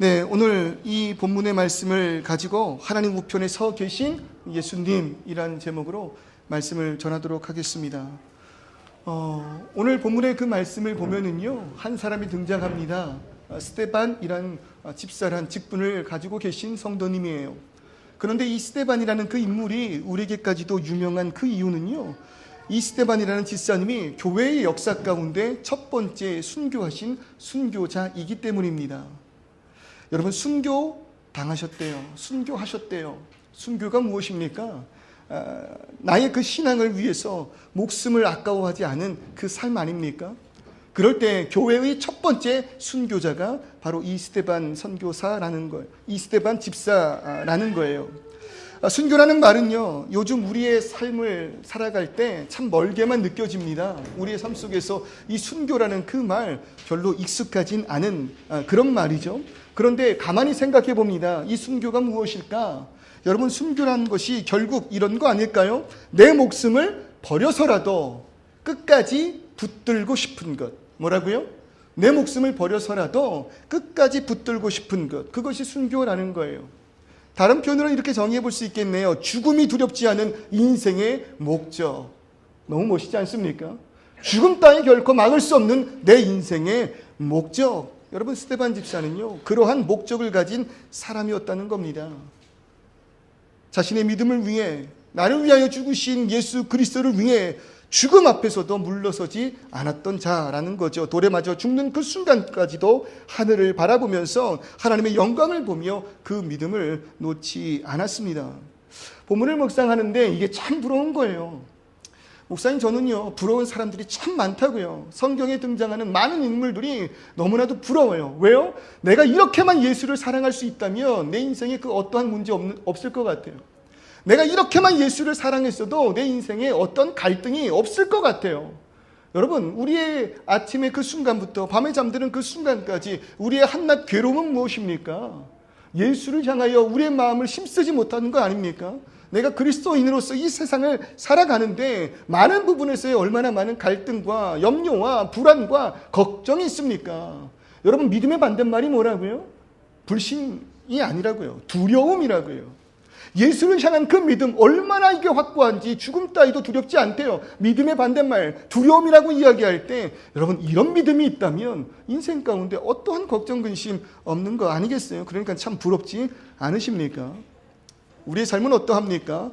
네, 오늘 이 본문의 말씀을 가지고 하나님 우편에 서 계신 예수님이라는 제목으로 말씀을 전하도록 하겠습니다. 오늘 본문의 그 말씀을 보면은요, 한 사람이 등장합니다. 스데반이란 집사란 직분을 가지고 계신 성도님이에요. 그런데 이 스데반이라는 그 인물이 우리에게까지도 유명한 그 이유는요, 이 스데반이라는 집사님이 교회의 역사 가운데 첫 번째 순교하신 순교자이기 때문입니다. 여러분, 순교 당하셨대요. 순교하셨대요. 순교가 무엇입니까? 나의 그 신앙을 위해서 목숨을 아까워하지 않은 그 삶 아닙니까? 그럴 때 교회의 첫 번째 순교자가 바로 이 스데반 선교사라는 거예요. 이 스데반 집사라는 거예요. 순교라는 말은요, 요즘 우리의 삶을 살아갈 때 참 멀게만 느껴집니다. 우리의 삶 속에서 이 순교라는 그 말 별로 익숙하진 않은 그런 말이죠. 그런데 가만히 생각해 봅니다. 이 순교가 무엇일까? 여러분, 순교라는 것이 결국 이런 거 아닐까요? 내 목숨을 버려서라도 끝까지 붙들고 싶은 것. 뭐라고요? 내 목숨을 버려서라도 끝까지 붙들고 싶은 것. 그것이 순교라는 거예요. 다른 표현으로 이렇게 정의해 볼 수 있겠네요. 죽음이 두렵지 않은 인생의 목적. 너무 멋있지 않습니까? 죽음 따위 결코 막을 수 없는 내 인생의 목적. 여러분, 스데반 집사는요, 그러한 목적을 가진 사람이었다는 겁니다. 자신의 믿음을 위해, 나를 위하여 죽으신 예수 그리스도를 위해 죽음 앞에서도 물러서지 않았던 자라는 거죠. 돌에 맞아 죽는 그 순간까지도 하늘을 바라보면서 하나님의 영광을 보며 그 믿음을 놓지 않았습니다. 본문을 묵상하는데 이게 참 부러운 거예요. 목사님, 저는요, 부러운 사람들이 참 많다고요. 성경에 등장하는 많은 인물들이 너무나도 부러워요. 왜요? 내가 이렇게만 예수를 사랑할 수 있다면 내 인생에 그 어떠한 문제 없을 것 같아요. 내가 이렇게만 예수를 사랑했어도 내 인생에 어떤 갈등이 없을 것 같아요. 여러분, 우리의 아침의 그 순간부터 밤에 잠드는 그 순간까지 우리의 한낱 괴로움은 무엇입니까? 예수를 향하여 우리의 마음을 힘쓰지 못하는 거 아닙니까? 내가 그리스도인으로서 이 세상을 살아가는데 많은 부분에서의 얼마나 많은 갈등과 염려와 불안과 걱정이 있습니까? 여러분, 믿음의 반대말이 뭐라고요? 불신이 아니라고요. 두려움이라고요. 예수를 향한 그 믿음 얼마나 이게 확고한지 죽음 따위도 두렵지 않대요. 믿음의 반대말 두려움이라고 이야기할 때 여러분, 이런 믿음이 있다면 인생 가운데 어떠한 걱정 근심 없는 거 아니겠어요? 그러니까 참 부럽지 않으십니까? 우리의 삶은 어떠합니까?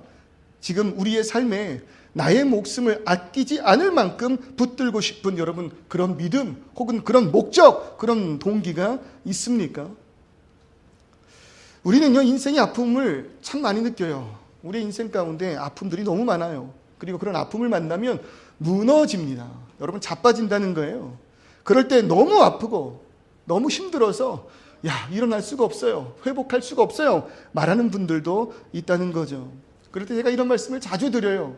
지금 우리의 삶에 나의 목숨을 아끼지 않을 만큼 붙들고 싶은 여러분, 그런 믿음 혹은 그런 목적, 그런 동기가 있습니까? 우리는요, 인생의 아픔을 참 많이 느껴요. 우리 인생 가운데 아픔들이 너무 많아요. 그리고 그런 아픔을 만나면 무너집니다. 여러분, 자빠진다는 거예요. 그럴 때 너무 아프고 너무 힘들어서 일어날 수가 없어요. 회복할 수가 없어요. 말하는 분들도 있다는 거죠. 그럴 때 제가 이런 말씀을 자주 드려요.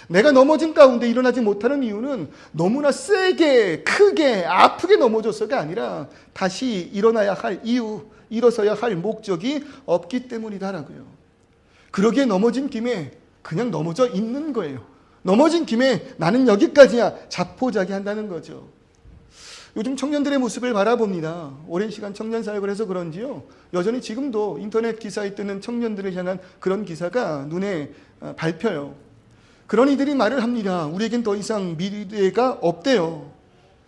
내가 넘어진 가운데 일어나지 못하는 이유는 너무나 세게, 크게, 아프게 넘어져서가 아니라 다시 일어나야 할 이유, 일어서야 할 목적이 없기 때문이다라고요. 그러기에 넘어진 김에 그냥 넘어져 있는 거예요. 넘어진 김에 나는 여기까지야 자포자기한다는 거죠. 요즘 청년들의 모습을 바라봅니다. 오랜 시간 청년 사역을 해서 그런지요, 여전히 지금도 인터넷 기사에 뜨는 청년들을 향한 그런 기사가 눈에 밟혀요. 그런 이들이 말을 합니다. 우리에겐 더 이상 미래가 없대요.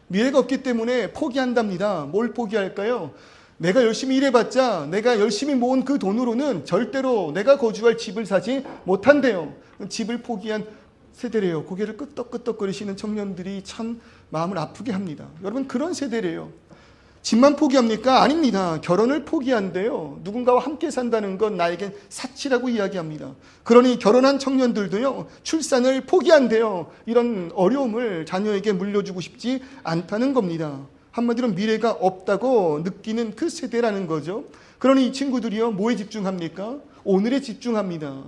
미래가 없기 때문에 포기한답니다. 뭘 포기할까요? 내가 열심히 일해봤자 내가 열심히 모은 그 돈으로는 절대로 내가 거주할 집을 사지 못한대요. 집을 포기한 세대래요. 고개를 끄덕끄덕거리시는 청년들이 참 마음을 아프게 합니다. 여러분, 그런 세대래요. 집만 포기합니까? 아닙니다. 결혼을 포기한대요. 누군가와 함께 산다는 건 나에겐 사치라고 이야기합니다. 그러니 결혼한 청년들도요, 출산을 포기한대요. 이런 어려움을 자녀에게 물려주고 싶지 않다는 겁니다. 한마디로 미래가 없다고 느끼는 그 세대라는 거죠. 그러니 이 친구들이요, 뭐에 집중합니까? 오늘에 집중합니다.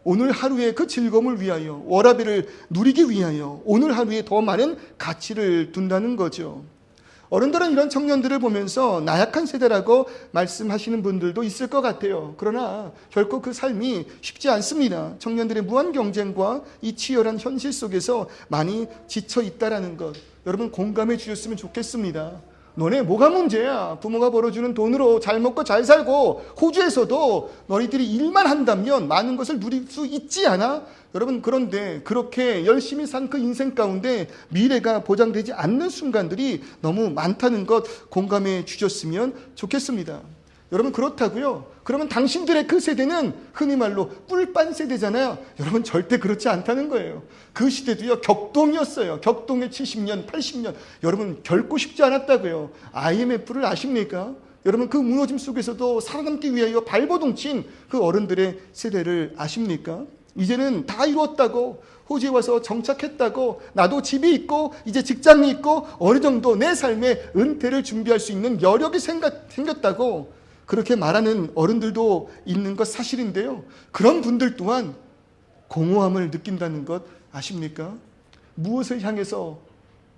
오늘 하루의 그 즐거움을 위하여, 워라밸을 누리기 위하여 오늘 하루에 더 많은 가치를 둔다는 거죠. 어른들은 이런 청년들을 보면서 나약한 세대라고 말씀하시는 분들도 있을 것 같아요. 그러나 결코 그 삶이 쉽지 않습니다. 청년들의 무한 경쟁과 이 치열한 현실 속에서 많이 지쳐 있다라는 것, 여러분 공감해 주셨으면 좋겠습니다. 너네 뭐가 문제야? 부모가 벌어주는 돈으로 잘 먹고 잘 살고 호주에서도 너희들이 일만 한다면 많은 것을 누릴 수 있지 않아? 여러분, 그런데 그렇게 열심히 산 그 인생 가운데 미래가 보장되지 않는 순간들이 너무 많다는 것 공감해 주셨으면 좋겠습니다. 여러분, 그렇다고요? 그러면 당신들의 그 세대는 흔히 말로 꿀빤 세대잖아요. 여러분, 절대 그렇지 않다는 거예요. 그 시대도요, 격동이었어요. 격동의 70년, 80년. 여러분, 결코 쉽지 않았다고요. IMF를 아십니까? 여러분, 그 무너짐 속에서도 살아남기 위하여 발버둥 친 그 어른들의 세대를 아십니까? 이제는 다 이루었다고, 호주에 와서 정착했다고, 나도 집이 있고 이제 직장이 있고 어느 정도 내 삶의 은퇴를 준비할 수 있는 여력이 생겼다고 그렇게 말하는 어른들도 있는 것 사실인데요. 그런 분들 또한 공허함을 느낀다는 것 아십니까? 무엇을 향해서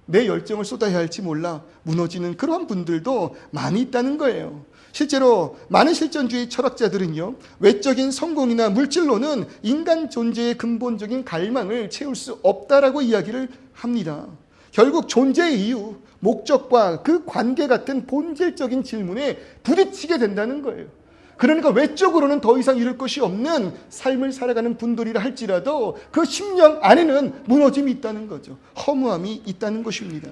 내 열정을 쏟아야 할지 몰라 무너지는 그러한 분들도 많이 있다는 거예요. 실제로 많은 실존주의 철학자들은요, 외적인 성공이나 물질로는 인간 존재의 근본적인 갈망을 채울 수 없다라고 이야기를 합니다. 결국 존재의 이유, 목적과 그 관계 같은 본질적인 질문에 부딪히게 된다는 거예요. 그러니까 외적으로는 더 이상 이룰 것이 없는 삶을 살아가는 분들이라 할지라도 그 심령 안에는 무너짐이 있다는 거죠. 허무함이 있다는 것입니다.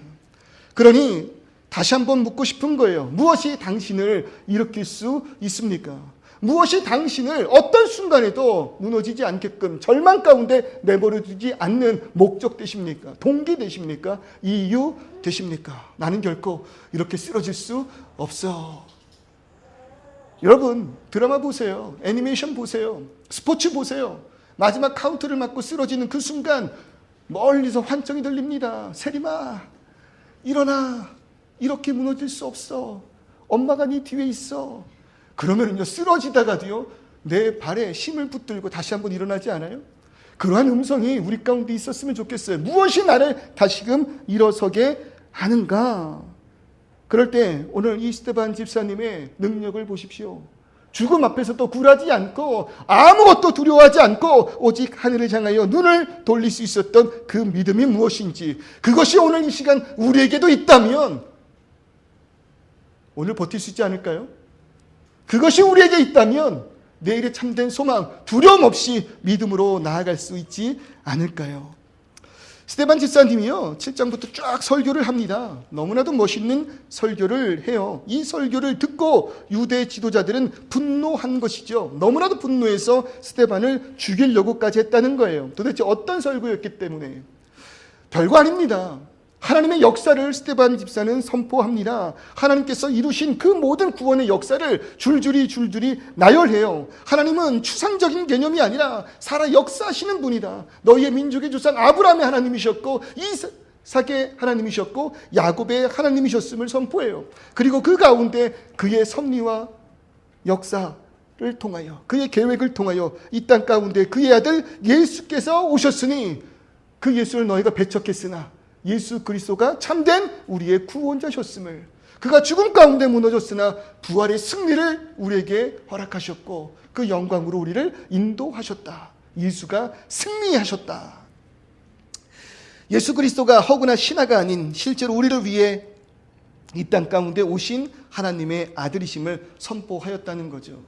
그러니 다시 한번 묻고 싶은 거예요. 무엇이 당신을 일으킬 수 있습니까? 무엇이 당신을 어떤 순간에도 무너지지 않게끔 절망 가운데 내버려두지 않는 목적 되십니까? 동기 되십니까? 이유 되십니까? 나는 결코 이렇게 쓰러질 수 없어. 여러분, 드라마 보세요. 애니메이션 보세요. 스포츠 보세요. 마지막 카운트를 맞고 쓰러지는 그 순간 멀리서 환청이 들립니다. 세림아, 일어나. 이렇게 무너질 수 없어. 엄마가 네 뒤에 있어. 그러면요, 쓰러지다가도요, 내 발에 힘을 붙들고 다시 한번 일어나지 않아요? 그러한 음성이 우리 가운데 있었으면 좋겠어요. 무엇이 나를 다시금 일어서게 하는가? 그럴 때 오늘 이 스테반 집사님의 능력을 보십시오. 죽음 앞에서도 굴하지 않고 아무것도 두려워하지 않고 오직 하늘을 향하여 눈을 돌릴 수 있었던 그 믿음이 무엇인지, 그것이 오늘 이 시간 우리에게도 있다면 오늘 버틸 수 있지 않을까요? 그것이 우리에게 있다면 내일의 참된 소망, 두려움 없이 믿음으로 나아갈 수 있지 않을까요? 스테반 집사님이요, 7장부터 쫙 설교를 합니다. 너무나도 멋있는 설교를 해요. 이 설교를 듣고 유대 지도자들은 분노한 것이죠. 너무나도 분노해서 스테반을 죽이려고까지 했다는 거예요. 도대체 어떤 설교였기 때문에? 별거 아닙니다. 하나님의 역사를 스테반 집사는 선포합니다. 하나님께서 이루신 그 모든 구원의 역사를 줄줄이 나열해요. 하나님은 추상적인 개념이 아니라 살아 역사하시는 분이다. 너희의 민족의 조상 아브라함의 하나님이셨고 이삭의 하나님이셨고 야곱의 하나님이셨음을 선포해요. 그리고 그 가운데 그의 섭리와 역사를 통하여, 그의 계획을 통하여 이 땅 가운데 그의 아들 예수께서 오셨으니 그 예수를 너희가 배척했으나 예수 그리스도가 참된 우리의 구원자셨음을, 그가 죽음 가운데 무너졌으나 부활의 승리를 우리에게 허락하셨고 그 영광으로 우리를 인도하셨다. 예수가 승리하셨다. 예수 그리스도가 허구나 신화가 아닌 실제로 우리를 위해 이 땅 가운데 오신 하나님의 아들이심을 선포하였다는 거죠.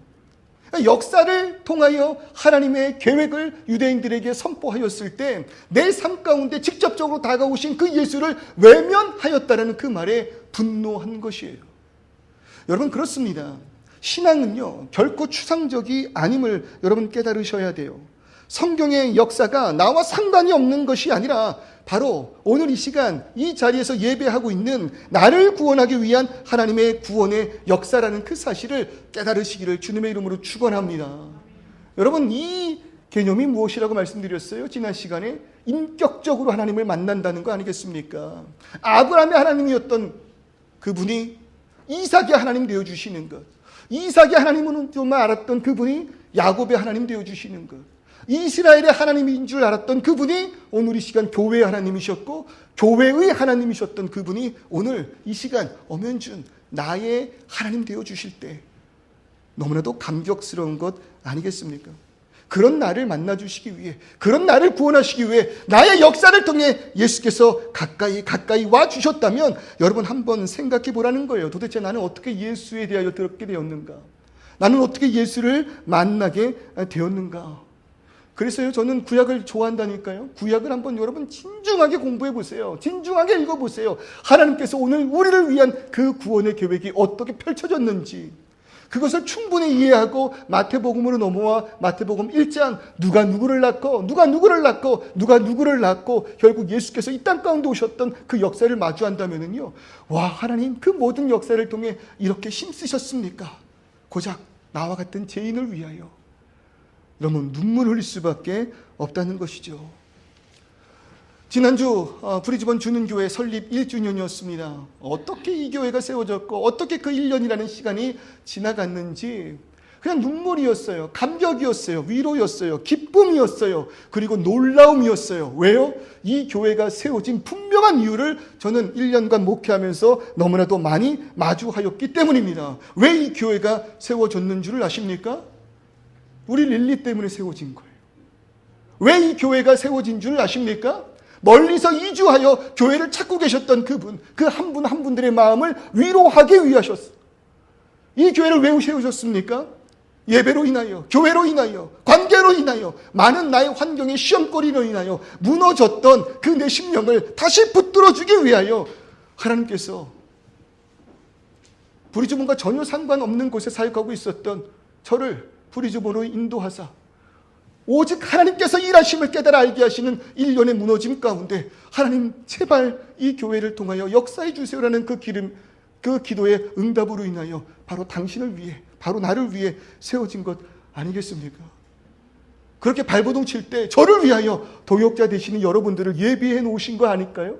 역사를 통하여 하나님의 계획을 유대인들에게 선포하였을 때 내 삶 가운데 직접적으로 다가오신 그 예수를 외면하였다는 그 말에 분노한 것이에요. 여러분, 그렇습니다. 신앙은요, 결코 추상적이 아님을 여러분 깨달으셔야 돼요. 성경의 역사가 나와 상관이 없는 것이 아니라 바로 오늘 이 시간 이 자리에서 예배하고 있는 나를 구원하기 위한 하나님의 구원의 역사라는 그 사실을 깨달으시기를 주님의 이름으로 축원합니다. 여러분, 이 개념이 무엇이라고 말씀드렸어요? 지난 시간에 인격적으로 하나님을 만난다는 거 아니겠습니까? 아브라함의 하나님이었던 그분이 이삭의 하나님 되어주시는 것, 이삭의 하나님은 정말 알았던 그분이 야곱의 하나님 되어주시는 것, 이스라엘의 하나님인 줄 알았던 그분이 오늘 이 시간 교회의 하나님이셨고 교회의 하나님이셨던 그분이 오늘 이 시간 엄연준 나의 하나님 되어주실 때 너무나도 감격스러운 것 아니겠습니까? 그런 나를 만나주시기 위해, 그런 나를 구원하시기 위해 나의 역사를 통해 예수께서 가까이 와주셨다면 여러분 한번 생각해 보라는 거예요. 도대체 나는 어떻게 예수에 대하여 듣게 되었는가? 나는 어떻게 예수를 만나게 되었는가? 그래서요, 저는 구약을 좋아한다니까요. 구약을 한번 여러분 진중하게 공부해 보세요. 진중하게 읽어 보세요. 하나님께서 오늘 우리를 위한 그 구원의 계획이 어떻게 펼쳐졌는지 그것을 충분히 이해하고 마태복음으로 넘어와 마태복음 1장 누가 누구를 낳고 결국 예수께서 이 땅 가운데 오셨던 그 역사를 마주한다면은요, 와, 하나님 그 모든 역사를 통해 이렇게 힘쓰셨습니까? 고작 나와 같은 죄인을 위하여. 여러분 눈물 흘릴 수밖에 없다는 것이죠. 지난주 브리즈번 주는교회 설립 1주년이었습니다. 어떻게 이 교회가 세워졌고 어떻게 그 1년이라는 시간이 지나갔는지 그냥 눈물이었어요. 감격이었어요. 위로였어요. 기쁨이었어요. 그리고 놀라움이었어요. 왜요? 이 교회가 세워진 분명한 이유를 저는 1년간 목회하면서 너무나도 많이 마주하였기 때문입니다. 왜 이 교회가 세워졌는 줄을 아십니까? 우리 릴리 때문에 세워진 거예요. 왜 이 교회가 세워진 줄 아십니까? 멀리서 이주하여 교회를 찾고 계셨던 그분, 그 한 분 한 분들의 마음을 위로하기 위하셨어요. 이 교회를 왜 세우셨습니까? 예배로 인하여, 교회로 인하여, 관계로 인하여, 많은 나의 환경의 시험거리로 인하여 무너졌던 그 내 심령을 다시 붙들어주기 위하여 하나님께서 브리즈번과 전혀 상관없는 곳에 사역하고 있었던 저를 브리즈번으로 인도하사 오직 하나님께서 일하심을 깨달아 알게 하시는 일련의 무너짐 가운데 하나님 제발 이 교회를 통하여 역사해 주세요라는 그 기도의 응답으로 인하여 바로 당신을 위해, 바로 나를 위해 세워진 것 아니겠습니까? 그렇게 발버둥 칠 때 저를 위하여 동역자 되시는 여러분들을 예비해 놓으신 거 아닐까요?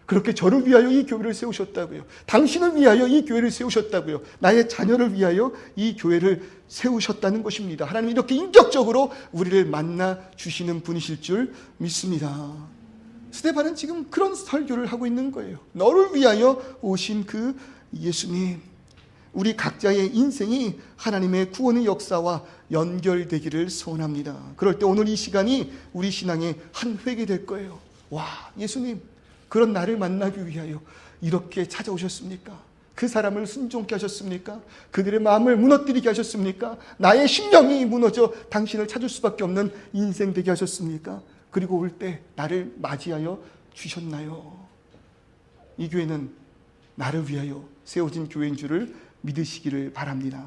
그렇게 저를 위하여 이 교회를 세우셨다고요. 당신을 위하여 이 교회를 세우셨다고요. 나의 자녀를 위하여 이 교회를 세우셨다는 것입니다. 하나님 이렇게 인격적으로 우리를 만나 주시는 분이실 줄 믿습니다. 스데반은 지금 그런 설교를 하고 있는 거예요. 너를 위하여 오신 그 예수님, 우리 각자의 인생이 하나님의 구원의 역사와 연결되기를 소원합니다. 그럴 때 오늘 이 시간이 우리 신앙의 한 획이 될 거예요. 와, 예수님 그런 나를 만나기 위하여 이렇게 찾아오셨습니까? 그 사람을 순종케 하셨습니까? 그들의 마음을 무너뜨리게 하셨습니까? 나의 심령이 무너져 당신을 찾을 수밖에 없는 인생 되게 하셨습니까? 그리고 올 때 나를 맞이하여 주셨나요? 이 교회는 나를 위하여 세워진 교회인 줄을 믿으시기를 바랍니다.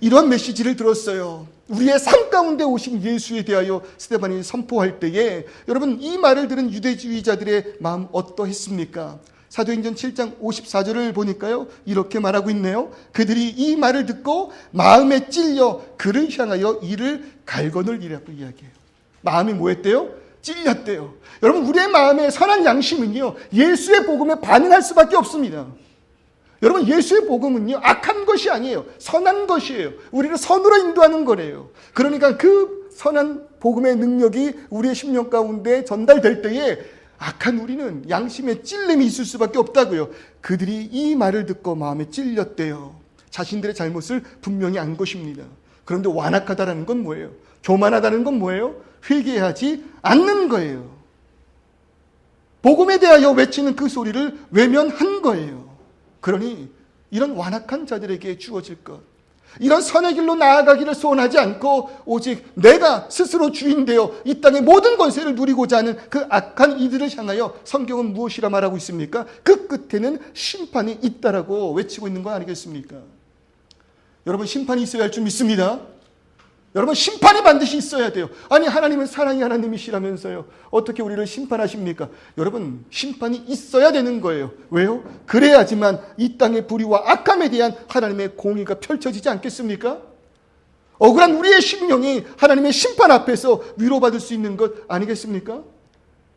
이런 메시지를 들었어요. 우리의 삶 가운데 오신 예수에 대하여 스데반이 선포할 때에 여러분 이 말을 들은 유대주의자들의 마음 어떠했습니까? 사도행전 7장 54절을 보니까요 이렇게 말하고 있네요. 그들이 이 말을 듣고 마음에 찔려 그를 향하여 이를 갈거늘이라고 이야기해요. 마음이 뭐했대요? 찔렸대요. 여러분 우리의 마음의 선한 양심은요 예수의 복음에 반응할 수밖에 없습니다. 여러분 예수의 복음은요 악한 것이 아니에요. 선한 것이에요. 우리를 선으로 인도하는 거래요. 그러니까 그 선한 복음의 능력이 우리의 심령 가운데 전달될 때에 악한 우리는 양심의 찔림이 있을 수밖에 없다고요. 그들이 이 말을 듣고 마음에 찔렸대요. 자신들의 잘못을 분명히 안 것입니다. 그런데 완악하다라는 건 뭐예요? 교만하다는 건 뭐예요? 회개하지 않는 거예요. 복음에 대하여 외치는 그 소리를 외면한 거예요. 그러니 이런 완악한 자들에게 주어질 것, 이런 선의 길로 나아가기를 소원하지 않고 오직 내가 스스로 주인 되어 이 땅의 모든 권세를 누리고자 하는 그 악한 이들을 향하여 성경은 무엇이라 말하고 있습니까? 그 끝에는 심판이 있다라고 외치고 있는 거 아니겠습니까? 여러분 심판이 있어야 할 줄 믿습니다. 여러분 심판이 반드시 있어야 돼요. 아니 하나님은 사랑의 하나님이시라면서요 어떻게 우리를 심판하십니까? 여러분 심판이 있어야 되는 거예요. 왜요? 그래야지만 이 땅의 불의와 악함에 대한 하나님의 공의가 펼쳐지지 않겠습니까? 억울한 우리의 심령이 하나님의 심판 앞에서 위로받을 수 있는 것 아니겠습니까?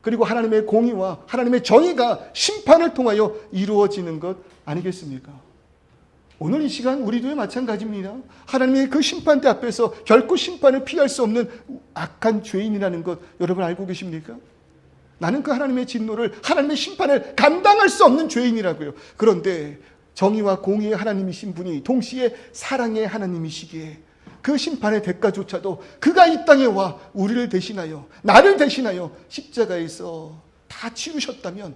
그리고 하나님의 공의와 하나님의 정의가 심판을 통하여 이루어지는 것 아니겠습니까? 오늘 이 시간 우리도 마찬가지입니다. 하나님의 그 심판대 앞에서 결코 심판을 피할 수 없는 악한 죄인이라는 것 여러분 알고 계십니까? 나는 그 하나님의 진노를, 하나님의 심판을 감당할 수 없는 죄인이라고요. 그런데 정의와 공의의 하나님이신 분이 동시에 사랑의 하나님이시기에 그 심판의 대가조차도 그가 이 땅에 와 우리를 대신하여, 나를 대신하여 십자가에서 다 치우셨다면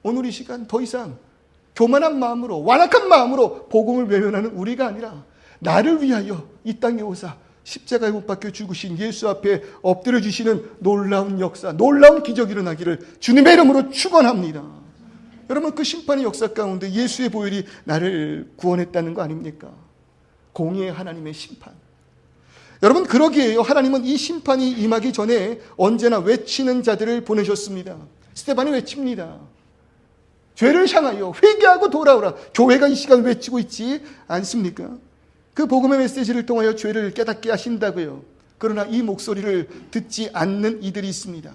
오늘 이 시간 더 이상 교만한 마음으로, 완악한 마음으로 복음을 외면하는 우리가 아니라 나를 위하여 이 땅에 오사 십자가에 못 박혀 죽으신 예수 앞에 엎드려 주시는 놀라운 역사, 놀라운 기적이 일어나기를 주님의 이름으로 축원합니다. 여러분, 그 심판의 역사 가운데 예수의 보혈이 나를 구원했다는 거 아닙니까? 공의의 하나님의 심판. 여러분, 그러기에요, 하나님은 이 심판이 임하기 전에 언제나 외치는 자들을 보내셨습니다. 스데반이 외칩니다. 죄를 향하여 회개하고 돌아오라. 교회가 이 시간 외치고 있지 않습니까? 그 복음의 메시지를 통하여 죄를 깨닫게 하신다고요. 그러나 이 목소리를 듣지 않는 이들이 있습니다.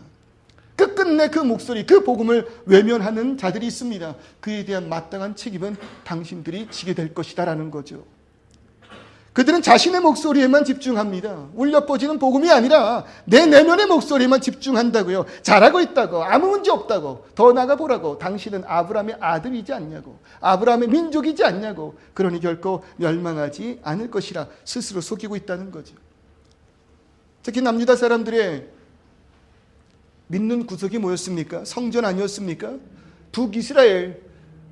끝끝내 그 목소리, 그 복음을 외면하는 자들이 있습니다. 그에 대한 마땅한 책임은 당신들이 지게 될 것이다 라는 거죠. 그들은 자신의 목소리에만 집중합니다. 울려 퍼지는 복음이 아니라 내 내면의 목소리에만 집중한다고요. 잘하고 있다고, 아무 문제 없다고, 더 나가보라고, 당신은 아브라함의 아들이지 않냐고, 아브라함의 민족이지 않냐고, 그러니 결코 멸망하지 않을 것이라 스스로 속이고 있다는 거죠. 특히 남유다 사람들의 믿는 구석이 뭐였습니까? 성전 아니었습니까? 북이스라엘,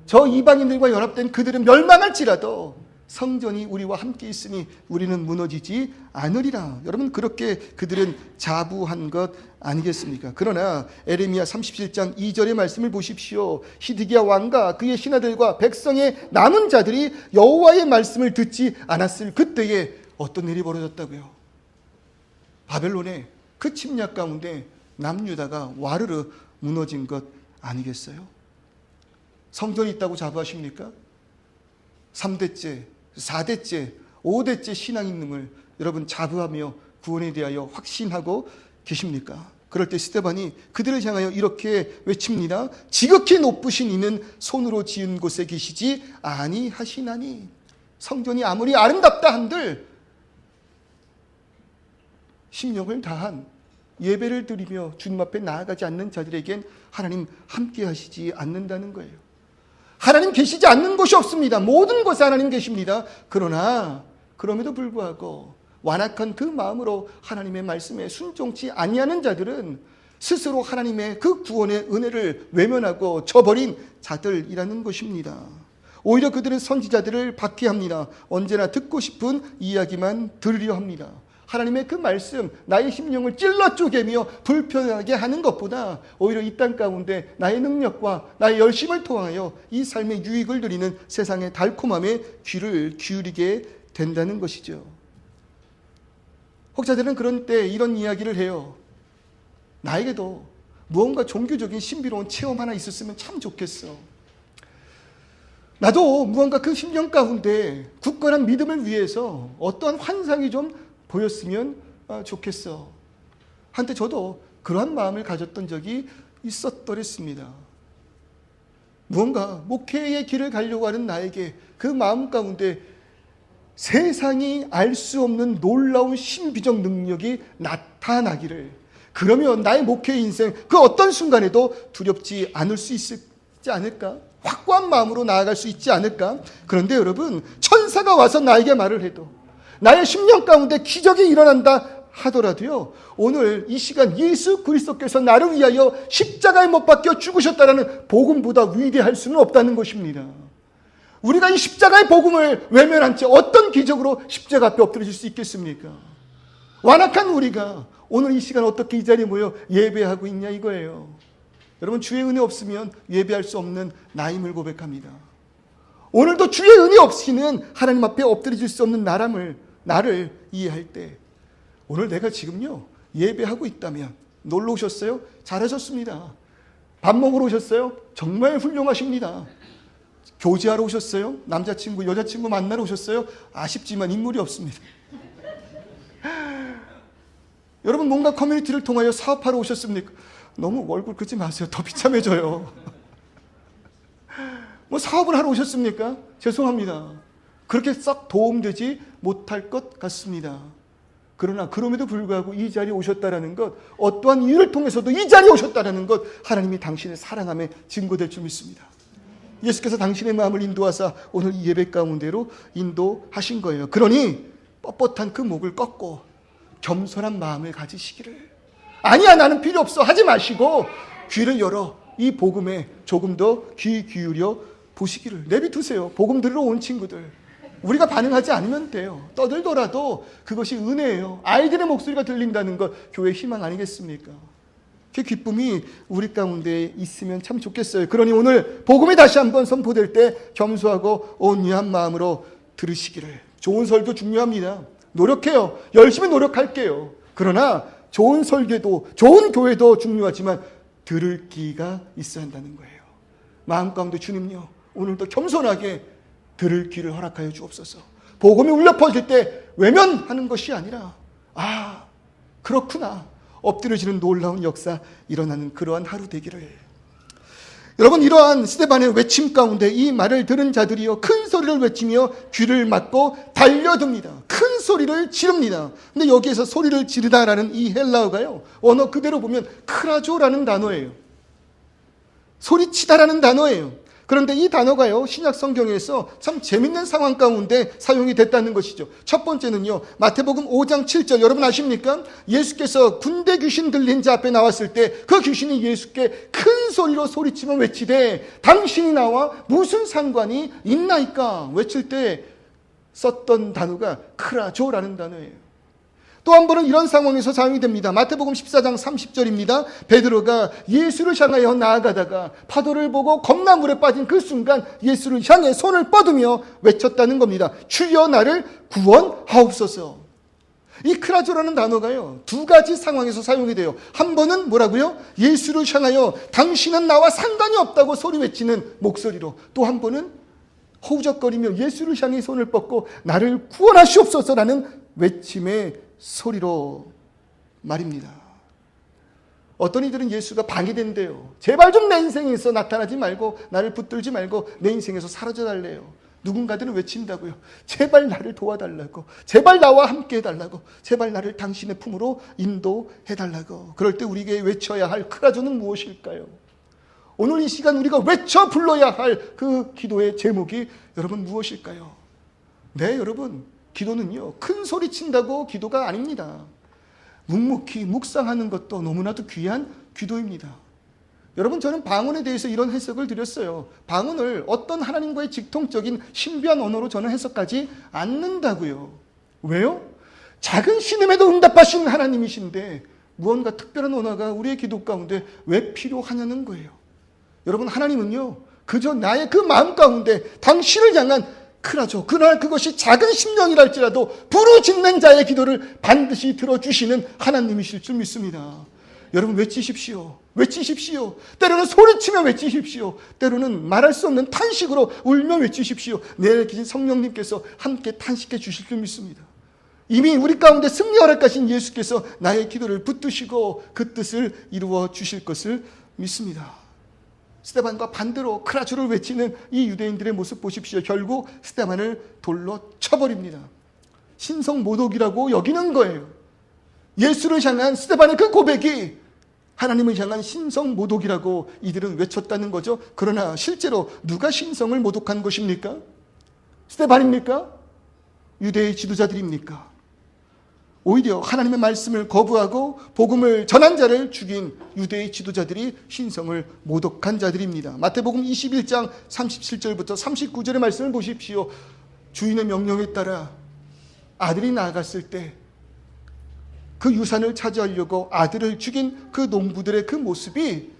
저 이방인들과 연합된 그들은 멸망할지라도 성전이 우리와 함께 있으니 우리는 무너지지 않으리라. 여러분, 그렇게 그들은 자부한 것 아니겠습니까? 그러나 에레미야 37장 2절의 말씀을 보십시오. 시드기야 왕과 그의 신하들과 백성의 남은 자들이 여호와의 말씀을 듣지 않았을 그때에 어떤 일이 벌어졌다고요? 바벨론의 그 침략 가운데 남유다가 와르르 무너진 것 아니겠어요? 성전이 있다고 자부하십니까? 3대째, 4대째, 5대째 신앙 있음을 여러분 자부하며 구원에 대하여 확신하고 계십니까? 그럴 때 스데반이 그들을 향하여 이렇게 외칩니다. 지극히 높으신 이는 손으로 지은 곳에 계시지 아니하시나니. 성전이 아무리 아름답다 한들 심령을 다한 예배를 드리며 주님 앞에 나아가지 않는 자들에겐 하나님 함께 하시지 않는다는 거예요. 하나님 계시지 않는 곳이 없습니다. 모든 곳에 하나님 계십니다. 그러나 그럼에도 불구하고 완악한 그 마음으로 하나님의 말씀에 순종치 아니하는 자들은 스스로 하나님의 그 구원의 은혜를 외면하고 저버린 자들이라는 것입니다. 오히려 그들은 선지자들을 박해합니다. 언제나 듣고 싶은 이야기만 들으려 합니다. 하나님의 그 말씀, 나의 심령을 찔러 쪼개며 불편하게 하는 것보다 오히려 이 땅 가운데 나의 능력과 나의 열심을 통하여 이 삶의 유익을 누리는 세상의 달콤함에 귀를 기울이게 된다는 것이죠. 혹자들은 그런 때 이런 이야기를 해요. 나에게도 무언가 종교적인 신비로운 체험 하나 있었으면 참 좋겠어. 나도 무언가 그 심령 가운데 굳건한 믿음을 위해서 어떠한 환상이 좀 보였으면 좋겠어. 한때 저도 그러한 마음을 가졌던 적이 있었더랬습니다. 무언가 목회의 길을 가려고 하는 나에게 그 마음 가운데 세상이 알 수 없는 놀라운 신비적 능력이 나타나기를, 그러면 나의 목회 인생 그 어떤 순간에도 두렵지 않을 수 있지 않을까? 확고한 마음으로 나아갈 수 있지 않을까? 그런데 여러분, 천사가 와서 나에게 말을 해도, 나의 심령 가운데 기적이 일어난다 하더라도요, 오늘 이 시간 예수 그리스도께서 나를 위하여 십자가에 못 박혀 죽으셨다는 복음보다 위대할 수는 없다는 것입니다. 우리가 이 십자가의 복음을 외면한 채 어떤 기적으로 십자가 앞에 엎드려질 수 있겠습니까? 완악한 우리가 오늘 이 시간 어떻게 이 자리에 모여 예배하고 있냐 이거예요. 여러분, 주의 은혜 없으면 예배할 수 없는 나임을 고백합니다. 오늘도 주의 은혜 없이는 하나님 앞에 엎드려질 수 없는 나를 이해할 때, 오늘 내가 지금요 예배하고 있다면, 놀러 오셨어요? 잘하셨습니다. 밥 먹으러 오셨어요? 정말 훌륭하십니다. 교제하러 오셨어요? 남자친구, 여자친구 만나러 오셨어요? 아쉽지만 인물이 없습니다. 여러분, 뭔가 커뮤니티를 통하여 사업하러 오셨습니까? 너무 얼굴 긁지 마세요. 더 비참해져요. 뭐 사업을 하러 오셨습니까? 죄송합니다. 그렇게 썩 도움되지 못할 것 같습니다. 그러나 그럼에도 불구하고 이 자리에 오셨다라는 것, 어떠한 이유를 통해서도 이 자리에 오셨다라는 것, 하나님이 당신의 사랑함에 증거될 줄 믿습니다. 예수께서 당신의 마음을 인도하사 오늘 이 예배 가운데로 인도하신 거예요. 그러니 뻣뻣한 그 목을 꺾고 겸손한 마음을 가지시기를, 아니야 나는 필요 없어 하지 마시고 귀를 열어 이 복음에 조금 더 귀 기울여 보시기를 내비두세요. 복음 들으러 온 친구들, 우리가 반응하지 않으면 돼요. 떠들더라도 그것이 은혜예요. 아이들의 목소리가 들린다는 것 교회의 희망 아니겠습니까? 그 기쁨이 우리 가운데 있으면 참 좋겠어요. 그러니 오늘 복음이 다시 한번 선포될 때 겸손하고 온유한 마음으로 들으시기를. 좋은 설교 중요합니다. 노력해요. 열심히 노력할게요. 그러나 좋은 설교도 좋은 교회도 중요하지만 들을 귀가 있어야 한다는 거예요. 마음 가운데 주님요, 오늘도 겸손하게 들을 귀를 허락하여 주옵소서. 복음이 울려 퍼질 때 외면하는 것이 아니라, 아 그렇구나, 엎드려지는 놀라운 역사 일어나는 그러한 하루 되기를. 여러분, 이러한 스데반의 외침 가운데 이 말을 들은 자들이요 큰 소리를 외치며 귀를 막고 달려듭니다. 큰 소리를 지릅니다. 근데 여기에서 소리를 지르다라는 이 헬라어가요, 언어 그대로 보면 크라조라는 단어예요. 소리치다라는 단어예요. 그런데 이 단어가요 신약 성경에서 참 재밌는 상황 가운데 사용이 됐다는 것이죠. 첫 번째는요, 마태복음 5장 7절 여러분 아십니까? 예수께서 군대 귀신 들린 자 앞에 나왔을 때 그 귀신이 예수께 큰 소리로 소리치며 외치되 당신이 나와 무슨 상관이 있나이까 외칠 때 썼던 단어가 크라조라는 단어예요. 또 한 번은 이런 상황에서 사용이 됩니다. 마태복음 14장 30절입니다. 베드로가 예수를 향하여 나아가다가 파도를 보고 겁나 물에 빠진 그 순간 예수를 향해 손을 뻗으며 외쳤다는 겁니다. 주여 나를 구원하옵소서. 이 크라조라는 단어가요 두 가지 상황에서 사용이 돼요. 한 번은 뭐라고요? 예수를 향하여 당신은 나와 상관이 없다고 소리 외치는 목소리로, 또 한 번은 허우적거리며 예수를 향해 손을 뻗고 나를 구원하시옵소서라는 외침의 소리로 말입니다. 어떤 이들은 예수가 방해된대요. 제발 좀 내 인생에서 나타나지 말고 나를 붙들지 말고 내 인생에서 사라져 달래요. 누군가들은 외친다고요. 제발 나를 도와달라고, 제발 나와 함께 해달라고, 제발 나를 당신의 품으로 인도해달라고. 그럴 때 우리에게 외쳐야 할 크라조는 무엇일까요? 오늘 이 시간 우리가 외쳐 불러야 할 그 기도의 제목이 여러분 무엇일까요? 네, 여러분, 기도는요 큰 소리 친다고 기도가 아닙니다. 묵묵히 묵상하는 것도 너무나도 귀한 기도입니다. 여러분, 저는 방언에 대해서 이런 해석을 드렸어요. 방언을 어떤 하나님과의 직통적인 신비한 언어로 저는 해석하지 않는다고요. 왜요? 작은 신음에도 응답하시는 하나님이신데 무언가 특별한 언어가 우리의 기도 가운데 왜 필요하냐는 거예요. 여러분, 하나님은요 그저 나의 그 마음 가운데 당신을 향한 크라조, 그러나 그것이 작은 심령이랄지라도 부르짖는 자의 기도를 반드시 들어주시는 하나님이실 줄 믿습니다. 여러분, 외치십시오. 외치십시오. 때로는 소리치며 외치십시오. 때로는 말할 수 없는 탄식으로 울며 외치십시오. 내 안에 계신 성령님께서 함께 탄식해 주실 줄 믿습니다. 이미 우리 가운데 승리 허락하신 예수께서 나의 기도를 붙드시고 그 뜻을 이루어 주실 것을 믿습니다. 스데반과 반대로 크라조를 외치는 이 유대인들의 모습 보십시오. 결국 스데반을 돌로 쳐버립니다. 신성모독이라고 여기는 거예요. 예수를 향한 스데반의 그 고백이 하나님을 향한 신성모독이라고 이들은 외쳤다는 거죠. 그러나 실제로 누가 신성을 모독한 것입니까? 스데반입니까? 유대의 지도자들입니까? 오히려 하나님의 말씀을 거부하고 복음을 전한 자를 죽인 유대의 지도자들이 신성을 모독한 자들입니다. 마태복음 21장 37절부터 39절의 말씀을 보십시오. 주인의 명령에 따라 아들이 나아갔을 때 그 유산을 차지하려고 아들을 죽인 그 농부들의 그 모습이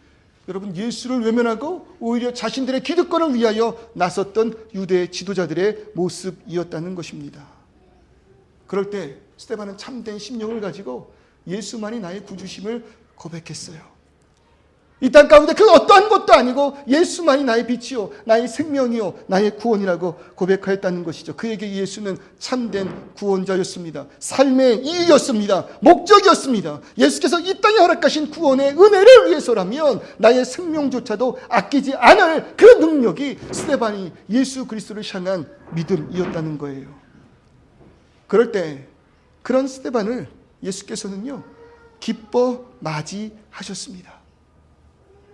여러분 예수를 외면하고 오히려 자신들의 기득권을 위하여 나섰던 유대 지도자들의 모습이었다는 것입니다. 그럴 때 스데반은 참된 심령을 가지고 예수만이 나의 구주심을 고백했어요. 이 땅 가운데 그 어떠한 것도 아니고 예수만이 나의 빛이요 나의 생명이요 나의 구원이라고 고백하였다는 것이죠. 그에게 예수는 참된 구원자였습니다. 삶의 이유였습니다. 목적이었습니다. 예수께서 이 땅에 허락하신 구원의 은혜를 위해서라면 나의 생명조차도 아끼지 않을 그 능력이 스데반이 예수 그리스도를 향한 믿음이었다는 거예요. 그럴 때 그런 스데반을 예수께서는요 기뻐 맞이하셨습니다.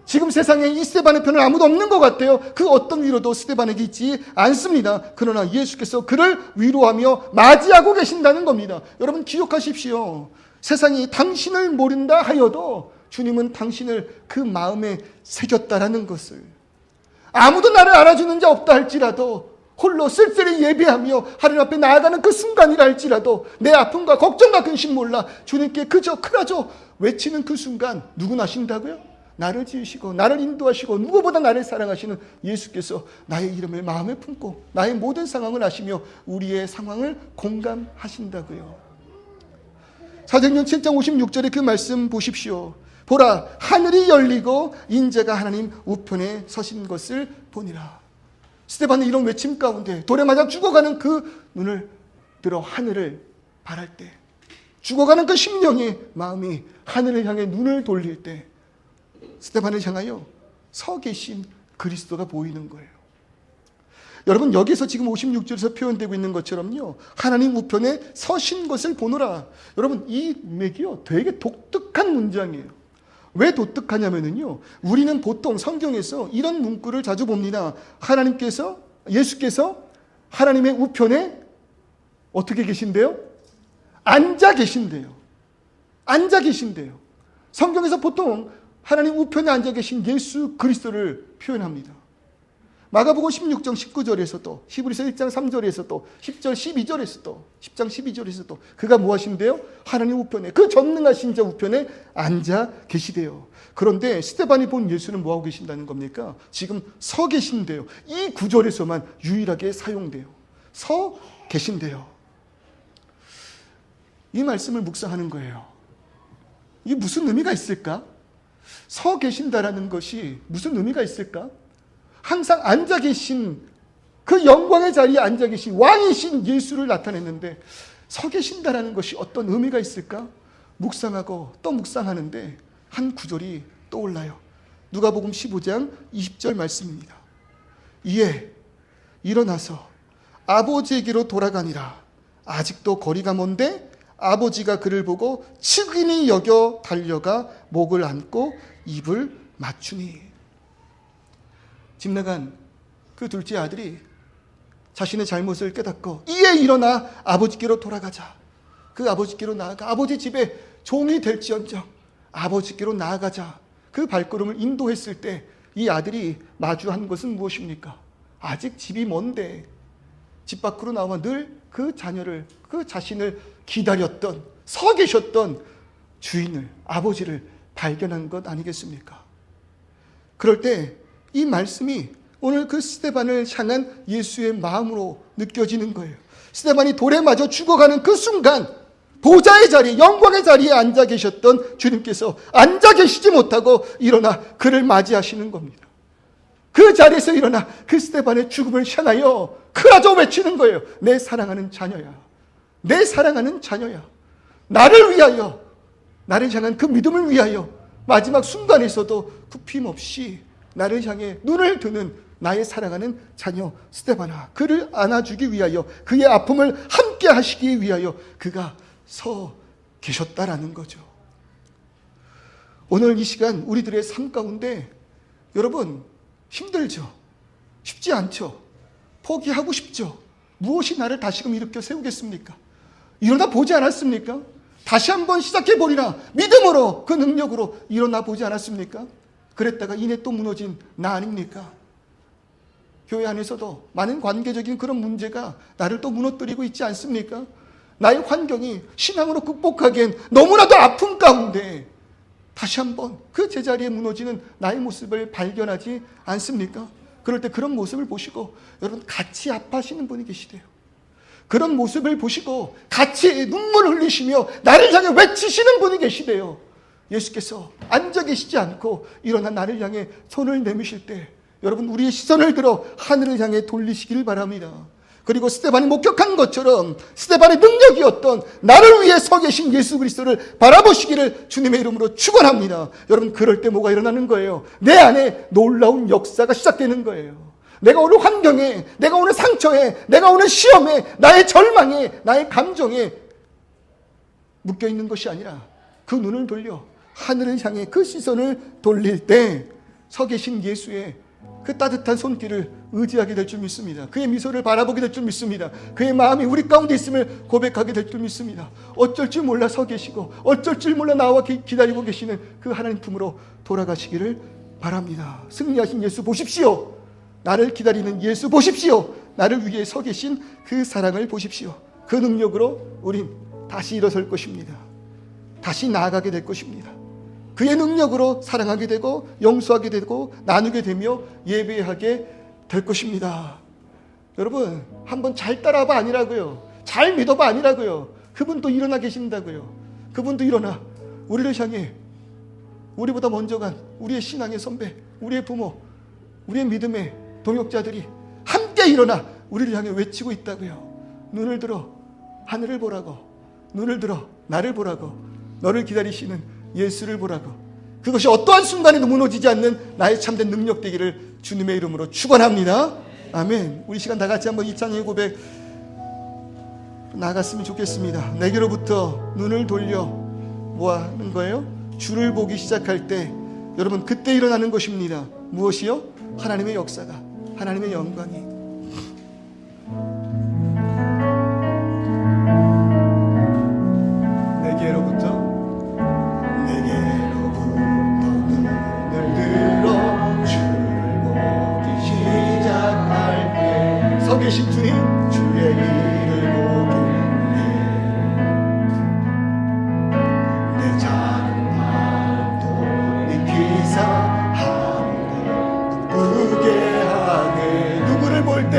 지금 세상에 이 스데반의 편은 아무도 없는 것 같아요. 그 어떤 위로도 스데반에게 있지 않습니다. 그러나 예수께서 그를 위로하며 맞이하고 계신다는 겁니다. 여러분 기억하십시오. 세상이 당신을 모른다 하여도 주님은 당신을 그 마음에 새겼다라는 것을. 아무도 나를 알아주는 자 없다 할지라도 홀로 쓸쓸히 예배하며 하늘 앞에 나아가는 그 순간이라 할지라도 내 아픔과 걱정과 근심 몰라 주님께 그저 크라죠 외치는 그 순간 누구 나신다고요? 나를 지으시고 나를 인도하시고 누구보다 나를 사랑하시는 예수께서 나의 이름을 마음에 품고 나의 모든 상황을 아시며 우리의 상황을 공감하신다고요. 사도행전 7장 56절의 그 말씀 보십시오. 보라, 하늘이 열리고 인자가 하나님 우편에 서신 것을 보니라. 스데반의 이런 외침 가운데 돌에 맞아 죽어가는 그 눈을 들어 하늘을 바랄 때, 죽어가는 그 심령의 마음이 하늘을 향해 눈을 돌릴 때 스데반을 향하여 서 계신 그리스도가 보이는 거예요. 여러분 여기서 지금 56절에서 표현되고 있는 것처럼요, 하나님 우편에 서신 것을 보노라. 여러분 이 맥이요 되게 독특한 문장이에요. 왜 독특하냐면요, 우리는 보통 성경에서 이런 문구를 자주 봅니다. 예수께서 하나님의 우편에 어떻게 계신대요? 앉아 계신대요. 앉아 계신대요. 성경에서 보통 하나님 우편에 앉아 계신 예수 그리스도를 표현합니다. 마가복음 16장 19절에서도, 히브리서 1장 3절에서도, 10절 12절에서도, 10장 12절에서도 그가 뭐 하신대요? 하나님 우편에, 그 전능하신 자 우편에 앉아 계시대요. 그런데 스데반이 본 예수는 뭐 하고 계신다는 겁니까? 지금 서 계신대요. 이 구절에서만 유일하게 사용돼요. 서 계신대요. 이 말씀을 묵상하는 거예요. 이게 무슨 의미가 있을까? 서 계신다라는 것이 무슨 의미가 있을까? 항상 앉아 계신 그 영광의 자리에 앉아 계신 왕이신 예수를 나타냈는데 서 계신다라는 것이 어떤 의미가 있을까? 묵상하고 또 묵상하는데 한 구절이 떠올라요. 누가복음 15장 20절 말씀입니다. 이에 일어나서 아버지에게로 돌아가니라. 아직도 거리가 먼데 아버지가 그를 보고 측은히 여겨 달려가 목을 안고 입을 맞추니. 집 나간 그 둘째 아들이 자신의 잘못을 깨닫고 이에 일어나 아버지께로 돌아가자. 그 아버지께로 나아가 아버지 집에 종이 될지언정 아버지께로 나아가자. 그 발걸음을 인도했을 때 이 아들이 마주한 것은 무엇입니까? 아직 집이 먼데 집 밖으로 나와 늘 그 자녀를, 그 자신을 기다렸던, 서 계셨던 주인을, 아버지를 발견한 것 아니겠습니까? 그럴 때 이 말씀이 오늘 그 스데반을 향한 예수의 마음으로 느껴지는 거예요. 스데반이 돌에 맞아 죽어가는 그 순간 보좌의 자리에, 영광의 자리에 앉아 계셨던 주님께서 앉아 계시지 못하고 일어나 그를 맞이하시는 겁니다. 그 자리에서 일어나 그 스데반의 죽음을 향하여 크라죠 외치는 거예요. 내 사랑하는 자녀야. 내 사랑하는 자녀야. 나를 위하여, 나를 향한 그 믿음을 위하여 마지막 순간에서도 굽힘없이 나를 향해 눈을 드는 나의 사랑하는 자녀 스데반아, 그를 안아주기 위하여, 그의 아픔을 함께 하시기 위하여 그가 서 계셨다라는 거죠. 오늘 이 시간 우리들의 삶 가운데 여러분 힘들죠? 쉽지 않죠? 포기하고 싶죠? 무엇이 나를 다시금 일으켜 세우겠습니까? 일어나 보지 않았습니까? 다시 한번 시작해보리라 믿음으로, 그 능력으로 일어나 보지 않았습니까? 그랬다가 이내 또 무너진 나 아닙니까? 교회 안에서도 많은 관계적인 그런 문제가 나를 또 무너뜨리고 있지 않습니까? 나의 환경이 신앙으로 극복하기엔 너무나도 아픔 가운데 다시 한번 그 제자리에 무너지는 나의 모습을 발견하지 않습니까? 그럴 때 그런 모습을 보시고 여러분 같이 아파하시는 분이 계시대요. 그런 모습을 보시고 같이 눈물을 흘리시며 나를 향해 외치시는 분이 계시대요. 예수께서 앉아 계시지 않고 일어나 나를 향해 손을 내미실 때 여러분 우리의 시선을 들어 하늘을 향해 돌리시길 바랍니다. 그리고 스데반이 목격한 것처럼 스데반의 능력이었던 나를 위해 서 계신 예수 그리스도를 바라보시기를 주님의 이름으로 축원합니다. 여러분 그럴 때 뭐가 일어나는 거예요? 내 안에 놀라운 역사가 시작되는 거예요. 내가 오늘 환경에, 내가 오늘 상처에, 내가 오늘 시험에, 나의 절망에, 나의 감정에 묶여있는 것이 아니라 그 눈을 돌려 하늘을 향해 그 시선을 돌릴 때 서 계신 예수의 그 따뜻한 손길을 의지하게 될 줄 믿습니다. 그의 미소를 바라보게 될 줄 믿습니다. 그의 마음이 우리 가운데 있음을 고백하게 될 줄 믿습니다. 어쩔 줄 몰라 서 계시고 어쩔 줄 몰라 나와 기다리고 계시는 그 하나님 품으로 돌아가시기를 바랍니다. 승리하신 예수 보십시오. 나를 기다리는 예수 보십시오. 나를 위해 서 계신 그 사랑을 보십시오. 그 능력으로 우린 다시 일어설 것입니다. 다시 나아가게 될 것입니다. 그의 능력으로 사랑하게 되고 용서하게 되고 나누게 되며 예배하게 될 것입니다. 여러분, 한번 잘 따라봐 아니라고요. 잘 믿어봐 아니라고요. 그분도 일어나 계신다고요. 그분도 일어나 우리를 향해 우리보다 먼저 간 우리의 신앙의 선배, 우리의 부모, 우리의 믿음의 동역자들이 함께 일어나 우리를 향해 외치고 있다고요. 눈을 들어 하늘을 보라고, 눈을 들어 나를 보라고, 너를 기다리시는 예수를 보라고. 그것이 어떠한 순간에도 무너지지 않는 나의 참된 능력 되기를 주님의 이름으로 축원합니다. 아멘. 우리 시간 다 같이 한번 이창의 고백 나갔으면 좋겠습니다. 내게로부터 눈을 돌려 뭐 하는 거예요? 주를 보기 시작할 때 여러분 그때 일어나는 것입니다. 무엇이요? 하나님의 역사가, 하나님의 영광이. 내게로부터 눈을 들어 주를 보기 시작할 때 서 계신 주님, 주의 일을 보겠네. 내 작은 마음도 익히사 하늘에 누구게 하네. 누구를 볼 때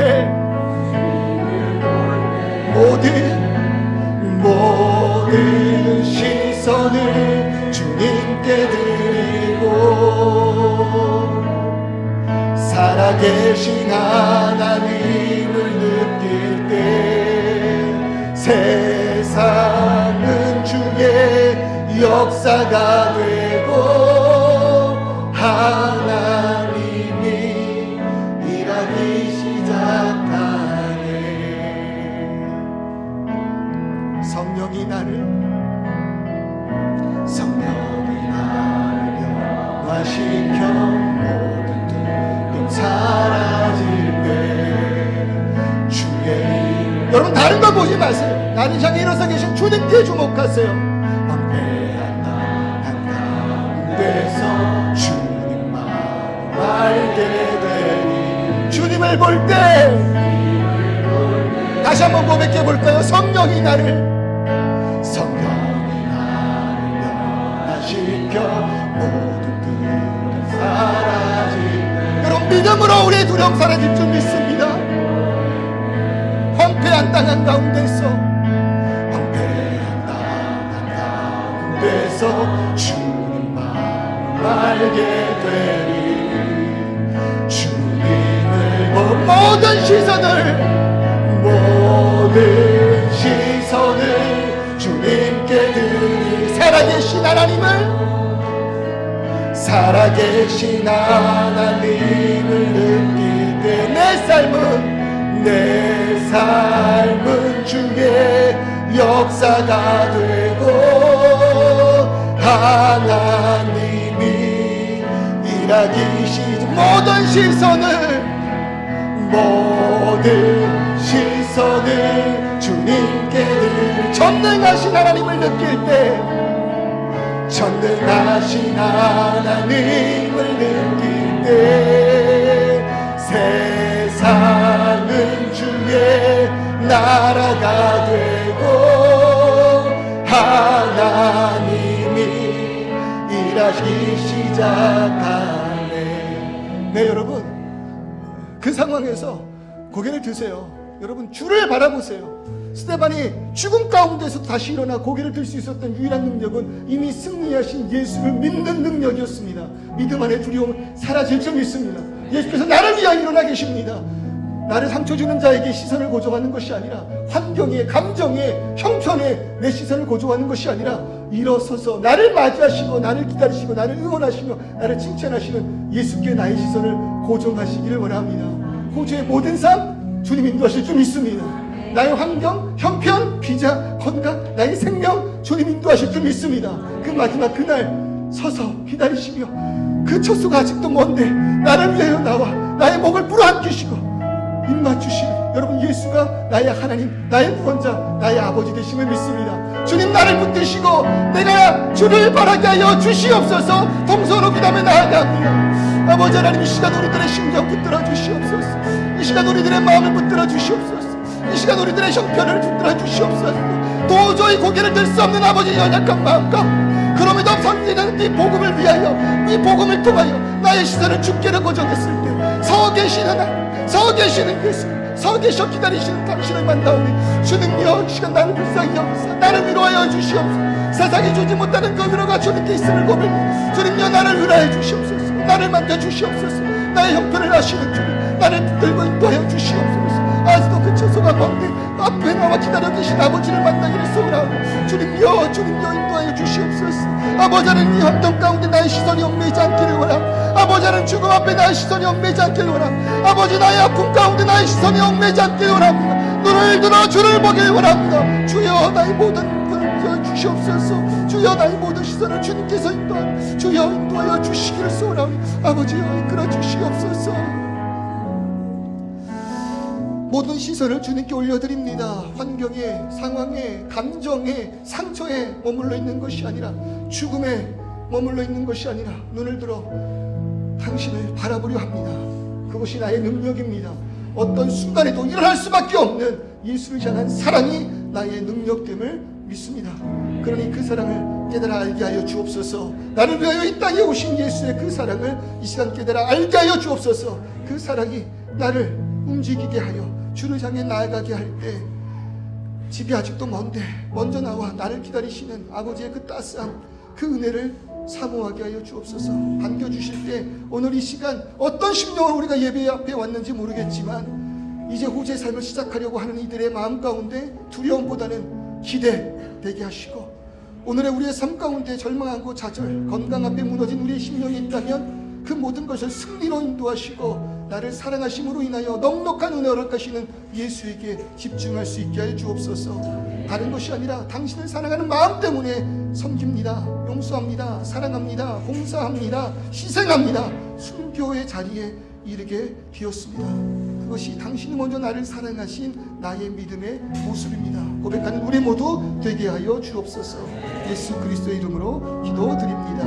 모든 시선을 주님께 드리고 살아계신 하나님을 느낄 때 세상은 주의 역사가 되고 하나님이 일하기 시작하네. 성령이 나를 변화시켜 모든 두려움 사라질 때 주의 일. 여러분 다른 거 보지 마세요. 나를 향해 일어서 계신 주님께 주목하세요. 황폐한 나 한가운데서 주님만 알게 되니. 주님을 볼 때 다시 한번 고백해 볼까요? 성령이 나를 변화시켜 모든 두려움 사라질. 여러분 믿음으로 우리의 두려움 사라질 줄 믿습니다. 황폐한 땅 한가운데서 주님만 알게 되리. 주님을 본 모든 시선을 주님께 드리. 살아계신 하나님을 느낄 때 내 삶은 주의 역사가 되고 하나님이 일하기 시작. 모든 시선을 주님께 드리. 전능하신 하나님을 느낄 때 전능하신 하나님을 느낄 때 세상은 주의 나라가 되고 하나님이 일하기 시작하네. 네, 여러분 그 상황에서 고개를 드세요. 여러분 주를 바라보세요. 스데반이 죽음 가운데서 다시 일어나 고개를 들 수 있었던 유일한 능력은 이미 승리하신 예수를 믿는 능력이었습니다. 믿음 안에 두려움은 사라질 줄 믿습니다. 예수께서 나를 위하여 일어나 계십니다. 나를 상처 주는 자에게 시선을 고정하는 것이 아니라 환경에, 감정에, 형편에 내 시선을 고정하는 것이 아니라 일어서서 나를 맞이하시고 나를 기다리시고 나를 응원하시며 나를 칭찬하시는 예수께 나의 시선을 고정하시기를 원합니다. 호주의 모든 삶 주님 인도하실 줄 믿습니다. 나의 환경, 형편, 비자, 건강, 나의 생명 주님 인도하실 줄 믿습니다. 그 마지막 그날 서서 기다리시며 그 처소가 아직도 먼데 나를 위하여 나와 나의 목을 불어안기시고 입맞추시는 여러분, 예수가 나의 하나님, 나의 구원자, 나의 아버지 되심을 믿습니다. 주님, 나를 붙드시고 내가 주를 바라게 하여 주시옵소서. 동서로 기도하며 나아갑니다. 아버지 하나님, 이 시간 우리들의 심령 붙들어 주시옵소서. 이 시간 우리들의 마음을 붙들어 주시옵소서. 이 시간 우리들의 형편을 붙들어 주시옵소서. 도저히 고개를 들 수 없는 아버지 연약한 마음 가운데 그럼에도 선지는 이 복음을 위하여, 이 복음을 통하여 나의 시선을 주께로 고정했을 때 서 계시는 하나님, 서 계시는 예수, 서 계셔 기다리시는 당신을 만나오니 주님여, 이 시간 나를 불쌍히 여기사 나를 위로하여 주시옵소서. 세상이 주지 못하는 그 위로가 주님께 있음을 고백해 주님여, 나를 위로하여 주시옵소서. 나를 만져 주시옵소서. 나의 형편을 아시는 주님, 나를 붙들고 인도하여 주시옵소서. 아직도 그 처소가 먼데 앞에 나와 기다려 계신 아버지를 만나기를 소원하오니 주님여, 주님여 인도하여 주시옵소서. 아버지 하나님, 이 환경 가운데 나의 시선이 얽매이지 않기를 원합니다. 아버지 하나님, 죽음 앞에 나의 시선이 얽매이지 않기를 원합니다. 아버지, 나의 아픔 가운데 나의 시선이 얽매이지 않기를 원합니다. 눈을 들어 주를 보길 원합니다. 주여, 나의 모든 분을 주시옵소서. 주여, 나의 모든 시선을 주님께서 인도하여 주여 인도하여 주시기를 소원하오니 아버지여 이끌어 주시옵소서. 모든 시선을 주님께 올려드립니다. 환경에, 상황에, 감정에, 상처에 머물러 있는 것이 아니라, 죽음에 머물러 있는 것이 아니라 눈을 들어 당신을 바라보려 합니다. 그것이 나의 능력입니다. 어떤 순간에도 일어날 수밖에 없는 예수를 향한 사랑이 나의 능력됨을 믿습니다. 그러니 그 사랑을 깨달아 알게 하여 주옵소서. 나를 위하여 이 땅에 오신 예수의 그 사랑을 이 시간 깨달아 알게 하여 주옵소서. 그 사랑이 나를 움직이게 하여 주를 향해 나아가게 할 때 집이 아직도 먼데 먼저 나와 나를 기다리시는 아버지의 그 따스함, 그 은혜를 사모하게 하여 주옵소서. 반겨주실 때 오늘 이 시간 어떤 심령으로 우리가 예배 앞에 왔는지 모르겠지만 이제 후제 삶을 시작하려고 하는 이들의 마음 가운데 두려움보다는 기대되게 하시고, 오늘의 우리의 삶 가운데 절망하고 좌절, 건강 앞에 무너진 우리의 심령이 있다면 그 모든 것을 승리로 인도하시고 나를 사랑하심으로 인하여 넉넉한 은혜 허락하시는 예수에게 집중할 수 있게 하여 주옵소서. 다른 것이 아니라 당신을 사랑하는 마음 때문에 섬깁니다, 용서합니다, 사랑합니다, 봉사합니다, 희생합니다, 순교의 자리에 이르게 되었습니다. 그것이 당신이 먼저 나를 사랑하신 나의 믿음의 모습입니다. 고백하는 우리 모두 되게 하여 주옵소서. 예수 그리스도의 이름으로 기도드립니다.